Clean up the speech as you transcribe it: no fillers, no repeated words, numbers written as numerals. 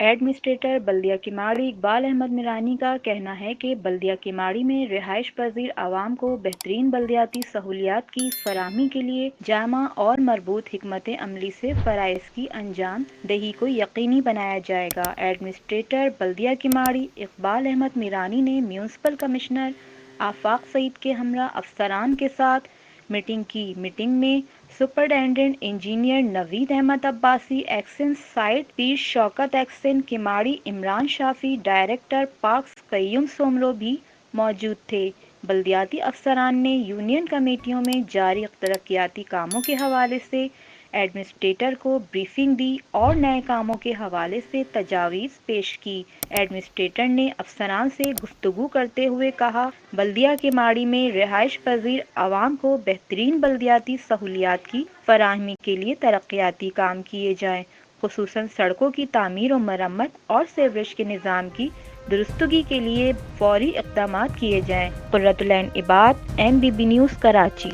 Administrator بلدیہ کماڑی اقبال احمد میرانی کا کہنا ہے کہ بلدیہ کماڑی میں رہائش پذیر عوام کو بہترین بلدیاتی سہولیات کی فراہمی کے لیے جامع اور مربوط حکمت عملی سے فرائض کی انجام دہی کو یقینی بنایا جائے گا۔ ایڈمنسٹریٹر بلدیہ کماڑی اقبال احمد میرانی نے میونسپل کمشنر آفاق سعید کے ہمراہ افسران کے ساتھ میٹنگ کی۔ میٹنگ میں سپرنٹنڈنٹ انجینئر نوید احمد عباسی، ایکسن سائٹ پیر شوکت ایکسن کماڑی عمران شافی، ڈائریکٹر پارکس قیوم سومرو بھی موجود تھے۔ بلدیاتی افسران نے یونین کمیٹیوں میں جاری ترقیاتی کاموں کے حوالے سے ایڈمنسٹریٹر کو بریفنگ دی اور نئے کاموں کے حوالے سے تجاویز پیش کی۔ ایڈمنسٹریٹر نے افسران سے گفتگو کرتے ہوئے کہا، بلدیہ کماڑی میں رہائش پذیر عوام کو بہترین بلدیاتی سہولیات کی فراہمی کے لیے ترقیاتی کام کیے جائیں، خصوصاً سڑکوں کی تعمیر و مرمت اور سیوریج کے نظام کی درستگی کے لیے فوری اقدامات کیے جائیں۔ قرۃ العین عباد، MBB نیوز، کراچی۔